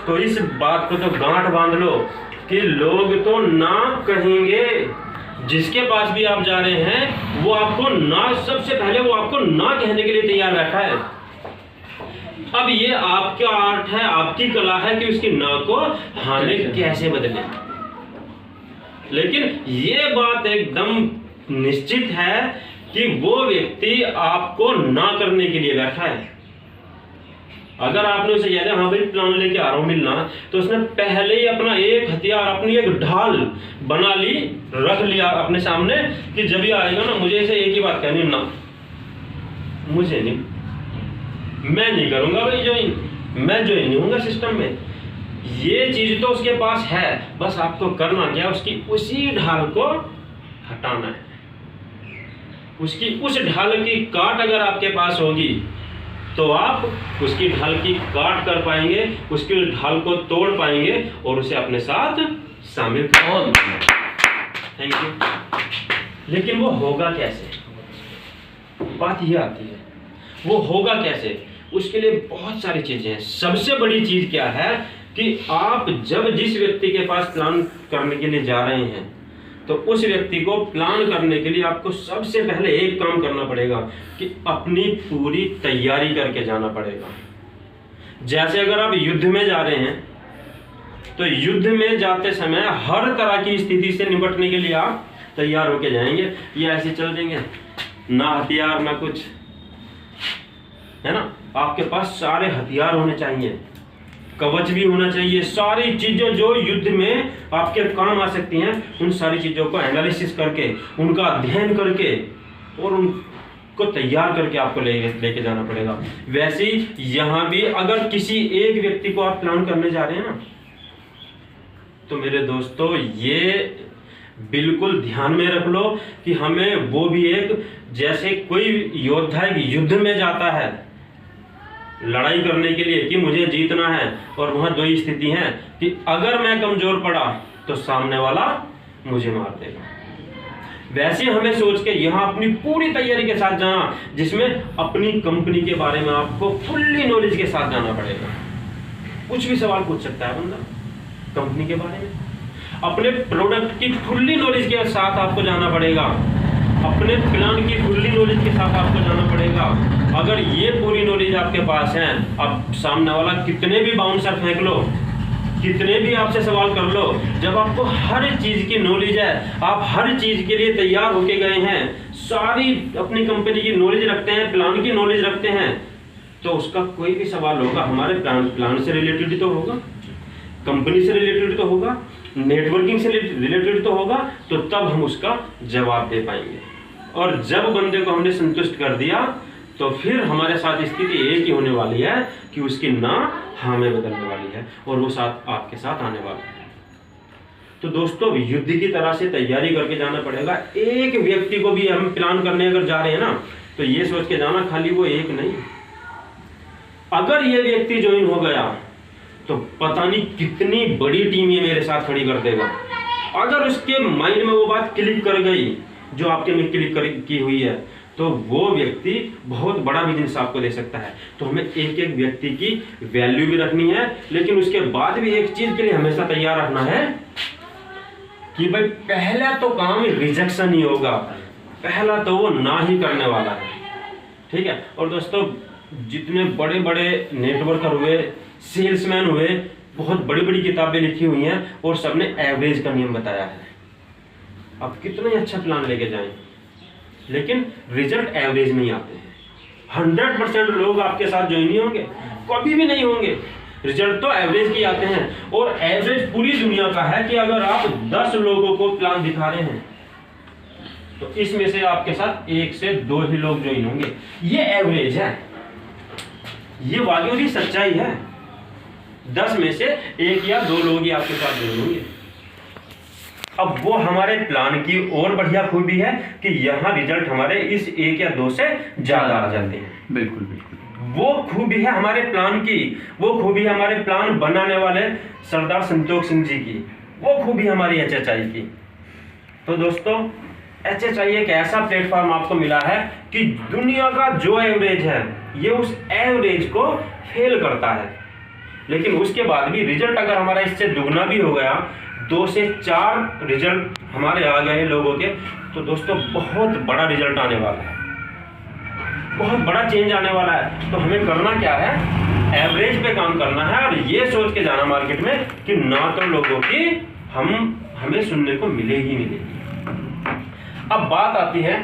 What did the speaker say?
तो इस बात को तो गांठ बांध लो कि लोग तो ना कहेंगे, जिसके पास भी आप जा रहे हैं वो आपको ना, सबसे पहले वो आपको ना कहने के लिए तैयार बैठा है। अब ये आपका आर्ट है, आपकी कला है कि उसकी ना को हाँ में कैसे बदले। लेकिन ये बात एकदम निश्चित है कि वो व्यक्ति आपको ना करने के लिए बैठा है। अगर आपने उसे कह दिया हाँ भाई प्लान लेके आ रहा हूं मिलना, तो उसने पहले ही अपना एक हथियार, अपनी एक ढाल बना ली, रख लिया अपने सामने कि जब ये आएगा ना मुझे इसे एक ही बात कहनी, ना मुझे नहीं, मैं नहीं करूंगा भाई ज्वाइन, मैं ज्वाइन नहीं होऊंगा सिस्टम में। ये चीज तो उसके पास है, बस आपको करना क्या, उसकी उसी ढाल को हटाना है। उसकी उस ढाल की काट अगर आपके पास होगी तो आप उसकी ढाल की काट कर पाएंगे, उसकी ढाल को तोड़ पाएंगे और उसे अपने साथ शामिल कर। Thank you. लेकिन वो होगा कैसे, बात ये आती है वो होगा कैसे। उसके लिए बहुत सारी चीजें हैं। सबसे बड़ी चीज क्या है कि आप जब जिस व्यक्ति के पास प्लान करने के लिए जा रहे हैं तो उस व्यक्ति को प्लान करने के लिए आपको सबसे पहले एक काम करना पड़ेगा कि अपनी पूरी तैयारी करके जाना पड़ेगा। जैसे अगर आप युद्ध में जा रहे हैं तो युद्ध में जाते समय हर तरह की स्थिति से निपटने के लिए आप तैयार होके जाएंगे। ये ऐसे चल देंगे ना हथियार ना कुछ, है ना। आपके पास सारे हथियार होने चाहिए, कवच भी होना चाहिए, सारी चीजें जो युद्ध में आपके काम आ सकती हैं उन सारी चीजों को एनालिसिस करके, उनका अध्ययन करके और उनको तैयार करके आपको लेके जाना पड़ेगा। वैसे ही यहाँ भी अगर किसी एक व्यक्ति को आप प्लान करने जा रहे हैं ना, तो मेरे दोस्तों ये बिल्कुल ध्यान में रख लो कि हमें वो भी एक, जैसे कोई योद्धा युद्ध में जाता है लड़ाई करने के लिए कि मुझे जीतना है, और वहां दो ही स्थिति है कि अगर मैं कमजोर पड़ा तो सामने वाला मुझे मार देगा। वैसे हमें सोच के यहाँ अपनी पूरी तैयारी के साथ जाना, जिसमें अपनी कंपनी के बारे में आपको फुल्ली नॉलेज के साथ जाना पड़ेगा। कुछ भी सवाल पूछ सकता है बंदा कंपनी के बारे में, अपने प्रोडक्ट की फुल्ली नॉलेज के साथ आपको जाना पड़ेगा, अपने प्लान की फुल्ली नॉलेज के साथ आपको जाना पड़ेगा। अगर ये पूरी नॉलेज आपके पास है, अब सामने वाला कितने भी बाउंसर फेंक लो, कितने भी आपसे सवाल कर लो, जब आपको हर चीज की नॉलेज है, आप हर चीज के लिए तैयार होके गए हैं, सारी अपनी कंपनी की नॉलेज रखते हैं, प्लान की नॉलेज रखते हैं, तो उसका कोई भी सवाल होगा हमारे प्लान से रिलेटेड तो होगा, कंपनी से रिलेटेड तो होगा, नेटवर्किंग से रिलेटेड तो होगा, तो तब हम उसका जवाब दे पाएंगे। और जब बंदे को हमने संतुष्ट कर दिया तो फिर हमारे साथ स्थिति एक ही होने वाली है कि उसकी ना हाँ में बदलने वाली है और वो साथ आपके साथ आने वाला है। तो दोस्तों युद्ध की तरह से तैयारी करके जाना पड़ेगा। एक व्यक्ति को भी हम प्लान करने अगर जा रहे हैं ना, तो ये सोच के जाना खाली वो एक नहीं, अगर ये व्यक्ति ज्वाइन हो गया तो पता नहीं कितनी बड़ी टीम ये मेरे साथ खड़ी कर देगा। अगर उसके माइंड में वो बात क्लिक कर गई जो आपके में क्लिक की हुई है, तो वो व्यक्ति बहुत बड़ा बिजनेस आपको दे सकता है। तो हमें एक एक व्यक्ति की वैल्यू भी रखनी है, लेकिन उसके बाद भी एक चीज के लिए हमेशा तैयार रखना है कि भाई पहला तो काम रिजेक्शन ही होगा, पहला तो वो ना ही करने वाला है। ठीक है। और दोस्तों जितने बड़े बड़े नेटवर्कर हुए, सेल्समैन हुए, बहुत बड़ी बड़ी किताबें लिखी हुई हैं और सबने एवरेज का नियम बताया है। आप कितना ही अच्छा प्लान लेके जाएं, लेकिन रिजल्ट एवरेज में ही आते हैं। 100% लोग आपके साथ ज्वाइन नहीं होंगे, कभी भी नहीं होंगे, रिजल्ट तो एवरेज के आते हैं। और एवरेज पूरी दुनिया का है कि अगर आप 10 लोगों को प्लान दिखा रहे हैं तो इसमें से आपके साथ 1 से 2 ही लोग ज्वाइन होंगे। ये एवरेज है, ये वाकई सच्चाई है। 10 में से 1 या 2 लोग ही आपके साथ ज्वाइन होंगे। अब वो हमारे प्लान की और बढ़िया खूबी है कि यहाँ रिजल्ट हमारे इस 1 या 2 से ज्यादा आ जाते हैं। बिल्कुल बिल्कुल, वो खूबी है हमारे प्लान की, वो खूबी है हमारे प्लान बनाने वाले सरदार संतोष सिंह जी की, वो खूबी हमारी HHI की। तो दोस्तों HHI एक ऐसा प्लेटफॉर्म आपको मिला है कि दुनिया का जो एवरेज है ये उस एवरेज को फेल करता है। लेकिन उसके बाद भी रिजल्ट अगर हमारा इससे दुगना भी हो गया, 2 से 4 रिजल्ट हमारे आ गए लोगों के, तो दोस्तों बहुत बड़ा रिजल्ट आने वाला है, बहुत बड़ा चेंज आने वाला है। तो हमें करना क्या है, एवरेज पे काम करना है और ये सोच के जाना मार्केट में कि ना तो लोगों की हमें सुनने को मिलेगी। अब बात आती है